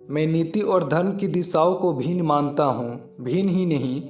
मैं नीति और धर्म की दिशाओं को भिन्न मानता हूँ। भिन्न ही नहीं,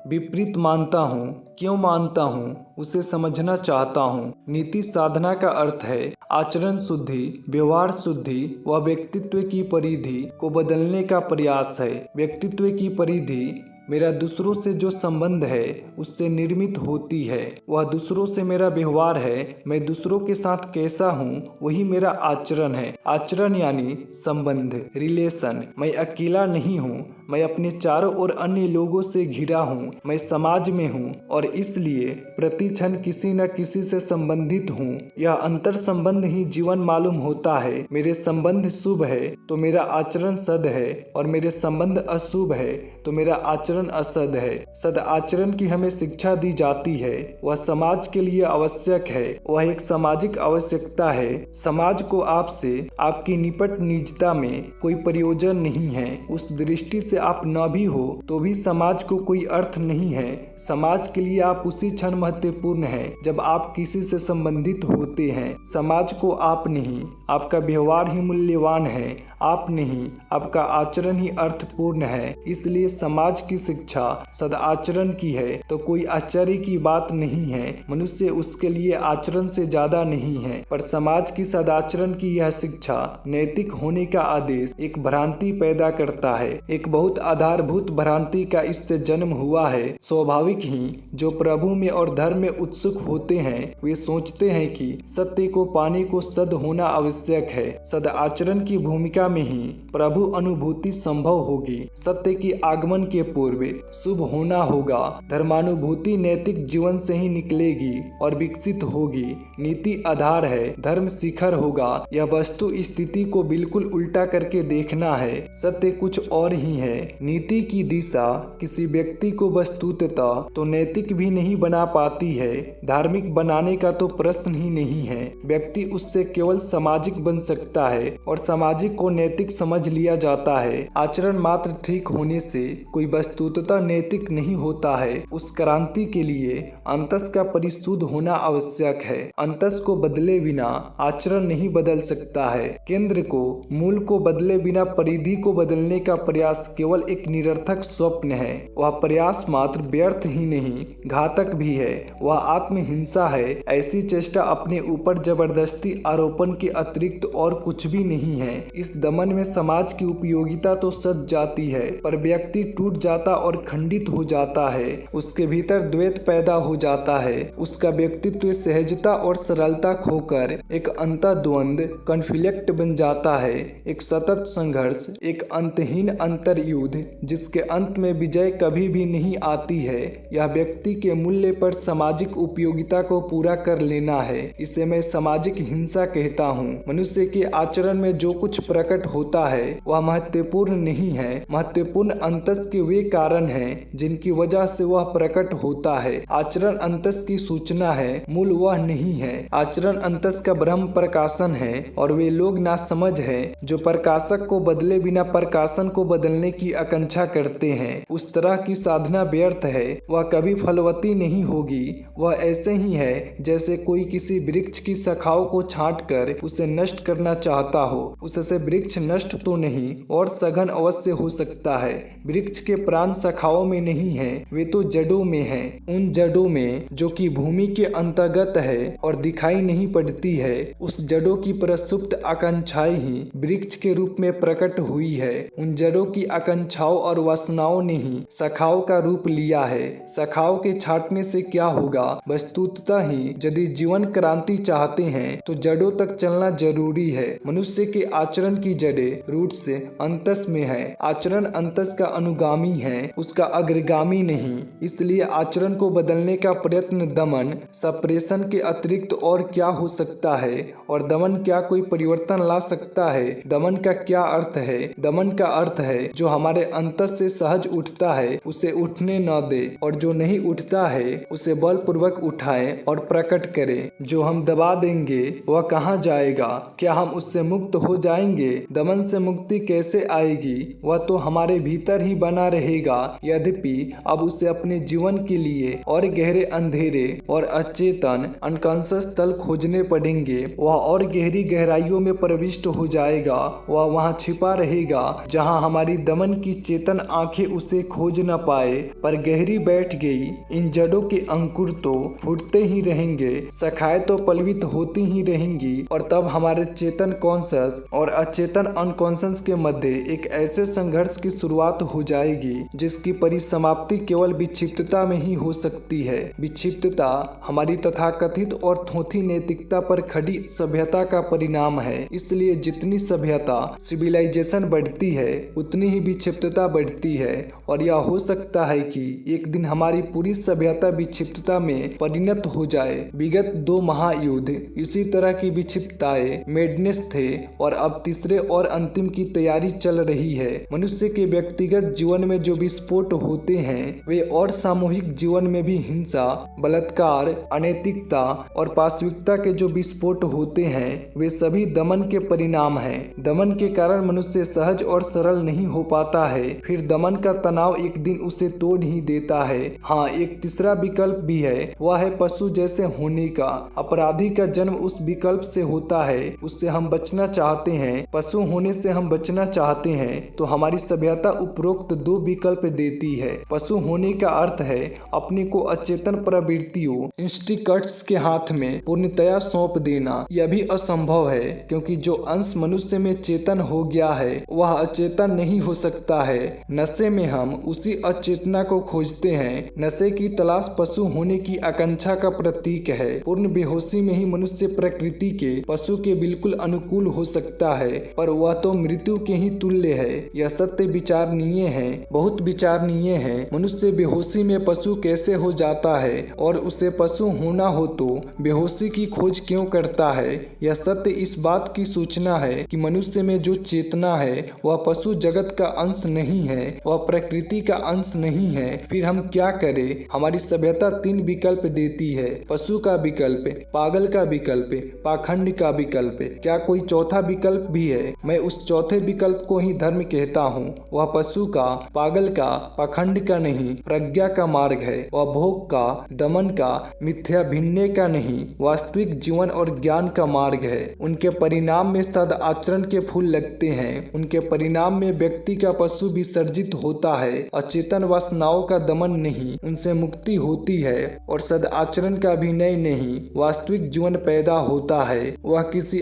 विपरीत मानता हूँ। क्यों मानता हूँ उसे समझना चाहता हूँ। नीति साधना का अर्थ है आचरण शुद्धि, व्यवहार शुद्धि व व्यक्तित्व की परिधि को बदलने का प्रयास है। व्यक्तित्व की परिधि मेरा दूसरों से जो संबंध है उससे निर्मित होती है। वह दूसरों से मेरा व्यवहार है। मैं दूसरों के साथ कैसा हूँ वही मेरा आचरण है। आचरण यानी संबंध, रिलेशन। मैं अकेला नहीं हूँ, मैं अपने चारों ओर अन्य लोगों से घिरा हूँ। मैं समाज में हूँ और इसलिए प्रति क्षण किसी न किसी से संबंधित हूँ। यह अंतर संबंध ही जीवन मालूम होता है। मेरे संबंध शुभ है तो मेरा आचरण सद है और मेरे संबंध अशुभ है तो मेरा आचरण असद है। सद आचरण की हमें शिक्षा दी जाती है। वह समाज के लिए आवश्यक है। वह एक सामाजिक आवश्यकता है। समाज को आपसे, आपकी निपट निजता में कोई प्रयोजन नहीं है। उस दृष्टि से आप न भी हो तो भी समाज को कोई अर्थ नहीं है। समाज के लिए आप उसी क्षण महत्वपूर्ण है जब आप किसी से संबंधित होते हैं। समाज को आप नहीं, आपका व्यवहार ही मूल्यवान है। आप नहीं, आपका आचरण ही अर्थपूर्ण है। इसलिए समाज की शिक्षा सदाचरण की है तो कोई आश्चर्य की बात नहीं है। मनुष्य उसके लिए आचरण से ज्यादा नहीं है, पर समाज की सदाचरण की यह शिक्षा नैतिक होने का आदेश एक भ्रांति पैदा करता है। एक बहुत आधारभूत भ्रांति का इससे जन्म हुआ है। स्वाभाविक ही जो प्रभु में और धर्म में उत्सुक होते हैं वे सोचते हैं कि सत्य को पाने को सद होना आवश्यक है। सद आचरण की भूमिका में ही प्रभु अनुभूति संभव होगी। सत्य की आगमन के पूर्व शुभ होना होगा। धर्मानुभूति नैतिक जीवन से ही निकलेगी और विकसित होगी। नीति आधार है, धर्म शिखर होगा। यह वस्तु स्थिति को बिल्कुल उल्टा करके देखना है। सत्य कुछ और ही है। नीति की दिशा किसी व्यक्ति को वस्तुतः तो नैतिक भी नहीं बना पाती है। धार्मिक बनाने का तो प्रश्न ही नहीं है। व्यक्ति उससे केवल सामाजिक बन सकता है और सामाजिक को नैतिक समझ लिया जाता है। आचरण मात्र ठीक होने से कोई वस्तुतः नैतिक नहीं होता है। उस क्रांति के लिए अंतस का परिशुद्ध होना आवश्यक है। अंतस को बदले बिना आचरण नहीं बदल सकता है। केंद्र को, मूल को बदले बिना परिधि को बदलने का प्रयास केवल एक निरर्थक स्वप्न है। वह प्रयास मात्र व्यर्थ ही नहीं, घातक भी है। वह आत्महिंसा है। ऐसी चेष्टा अपने ऊपर जबरदस्ती आरोपण के अतिरिक्त और कुछ भी नहीं है। इस दमन में समाज की उपयोगिता तो सज जाती है, पर व्यक्ति टूट जाता और खंडित हो जाता है। उसके भीतर द्वैत पैदा हो जाता है। उसका व्यक्तित्व सहजता और सरलता खोकर एक अंतर्द्वंद, कॉन्फ्लिक्ट बन जाता है। एक सतत संघर्ष, एक अंतहीन अंतर्युद्ध जिसके अंत में विजय कभी भी नहीं आती है। यह व्यक्ति के मूल्य पर सामाजिक उपयोगिता को पूरा कर लेना है। इसे मैं सामाजिक हिंसा कहता हूँ। मनुष्य के आचरण में जो कुछ प्रकट होता है वह महत्वपूर्ण नहीं है। महत्वपूर्ण अंतस के वे कारण हैं जिनकी वजह से वह प्रकट होता है। आचरण अंतस की सूचना है, मूल वह नहीं है। आचरण अंतस का ब्रह्म प्रकाशन है और वे लोग नासमझ हैं जो प्रकाशक को बदले बिना प्रकाशन को बदलने की आकांक्षा करते हैं। उस तरह की साधना व्यर्थ है। वह कभी फलवती नहीं होगी। वह ऐसे ही है जैसे कोई किसी वृक्ष की शाखाओं को छांट कर उसे नष्ट करना चाहता हो। उससे वृक्ष नष्ट तो नहीं और सघन अवश्य हो सकता है। वृक्ष के प्राण शाखाओं में नहीं है, वे तो जड़ों में हैं। उन जड़ों में जो कि भूमि के अंतर्गत है और दिखाई नहीं पड़ती है। उस जड़ों की प्रसुप्त आकांक्षाएं ही वृक्ष के रूप में प्रकट हुई है। उन जड़ों की आकांक्षाओं और वासनाओं ने ही शाखाओं का रूप लिया है। शाखाओं के छाटने से क्या होगा? वस्तुतः ही यदि जीवन क्रांति चाहते हैं तो जड़ों तक चलना जरूरी है। मनुष्य के आचरण की जड़ें रूट से अंतस में है। आचरण अंतस का अनुगामी है, उसका अग्रगामी नहीं। इसलिए आचरण को बदलने का प्रयत्न दमन, सप्रेशन के अतिरिक्त और क्या हो सकता है? और दमन क्या कोई परिवर्तन ला सकता है? दमन का क्या अर्थ है? दमन का अर्थ है जो हमारे अंतस से सहज उठता है उसे उठने न दे और जो नहीं उठता है उसे बलपूर्वक उठाएं और प्रकट करें। जो हम दबा देंगे वह कहाँ जाएगा? क्या हम उससे मुक्त हो जाएंगे? दमन से मुक्ति कैसे आएगी, वह तो हमारे भीतर ही बना रहेगा। यद्यपि अब उसे अपने जीवन के लिए और गहरे अंधेरे और अचेतन अनकॉन्शियस तल खोजने पड़ेंगे। वह और गहरी गहराइयों में प्रविष्ट हो जाएगा। वह वहां छिपा रहेगा जहां हमारी दमन की चेतन आंखें उसे खोज न पाए, पर गहरी बैठ गई इन जड़ों के अंकुर तो फूटते ही रहेंगे, शाखाएं तो पल्लवित होती ही रहेंगी। और तब हमारे चेतन कॉन्शियस और अचेतन अनकॉन्शियस के मध्य एक ऐसे संघर्ष की शुरुआत हो जाएगी जिसकी परिसमाप्ति केवल विक्षिप्तता में ही हो सकती है। विक्षिप्तता हमारी तथाकथित और थोथी नैतिकता पर खड़ी सभ्यता का परिणाम है। इसलिए जितनी सभ्यता सिविलाइजेशन बढ़ती है उतनी ही विक्षिप्तता बढ़ती है। और यह हो सकता है कि एक दिन हमारी पूरी सभ्यता विक्षिप्तता में परिणत हो जाए। विगत 2 महायुद्ध इसी तरह की विक्षिप्तताएं मेडनेस थे और अब तीसरे और अंतिम की तैयारी चल रही है। मनुष्य के व्यक्तिगत जीवन में जो विस्फोट होते हैं वे और सामूहिक जीवन में भी हिंसा, बलात्कार, अनैतिकता और पाशविकता के जो विस्फोट होते हैं वे सभी दमन के परिणाम हैं। दमन के कारण मनुष्य सहज और सरल नहीं हो पाता है, फिर दमन का तनाव एक दिन उसे तोड़ ही देता है। हाँ, एक तीसरा विकल्प भी है, वह है पशु जैसे होने का। अपराधी का जन्म उस विकल्प से होता है, उससे हम बचना चाहते हैं। पशु होने से हम बचना चाहते हैं तो हमारी सभ्यता उपरोक्त 2 विकल्प देती है। पशु होने का अर्थ है अपने को अचेतन प्रवृत्तियों इंस्टिंक्ट्स के हाथ में पूर्णतया सौंप देना। यह भी असंभव है क्योंकि जो अंश मनुष्य में चेतन हो गया है वह अचेतन नहीं हो सकता है। नशे में हम उसी अचेतना को खोजते हैं। नशे की तलाश पशु होने की आकांक्षा का प्रतीक है। पूर्ण बेहोशी में ही मनुष्य प्रकृति के पशु के बिल्कुल अनुकूल हो सकता है, पर वह तो मृत्यु के ही तुल्य है। यह सत्य विचारणीय है, बहुत विचारणीय है। मनुष्य बेहोशी में पशु कैसे हो जाता है और उसे पशु होना हो तो बेहोशी की खोज क्यों करता है। यह सत्य इस बात की सूचना है कि मनुष्य में जो चेतना है वह पशु जगत का अंश नहीं है, वह प्रकृति का अंश नहीं है। फिर हम क्या करें? हमारी सभ्यता 3 विकल्प देती है, पशु का विकल्प, पागल का विकल्प, पाखंड का विकल्प। क्या कोई चौथा विकल्प भी है? मैं उस चौथे विकल्प को ही धर्म कहता हूँ। वह पशु का, पागल का, पाखंड का नहीं, प्रज्ञा का मार्ग है। वह भोग का, दमन का, मिथ्या भिन्ने का नहीं, वास्तविक जीवन और ज्ञान का मार्ग है। उनके परिणाम में सद आचरण के फूल लगते हैं। उनके परिणाम में व्यक्ति का पशु विसर्जित होता है। अचेतन वासनाओं का दमन नहीं, उनसे मुक्ति होती है और सद आचरण का अभिनय नहीं, वास्तविक जीवन पैदा होता है। वह किसी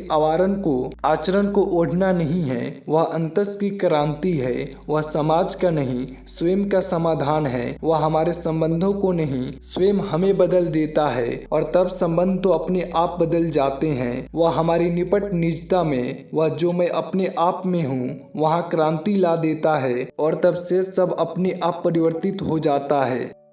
आचरण को ओढ़ना नहीं है, वह अंतस की क्रांति है। वह समाज का नहीं, स्वयं का समाधान है। वह हमारे संबंधों को नहीं, स्वयं हमें बदल देता है और तब संबंध तो अपने आप बदल जाते हैं। वह हमारी निपट निजता में, वह जो मैं अपने आप में हूँ, वहाँ क्रांति ला देता है और तब से सब अपने आप परिवर्तित हो जाता है।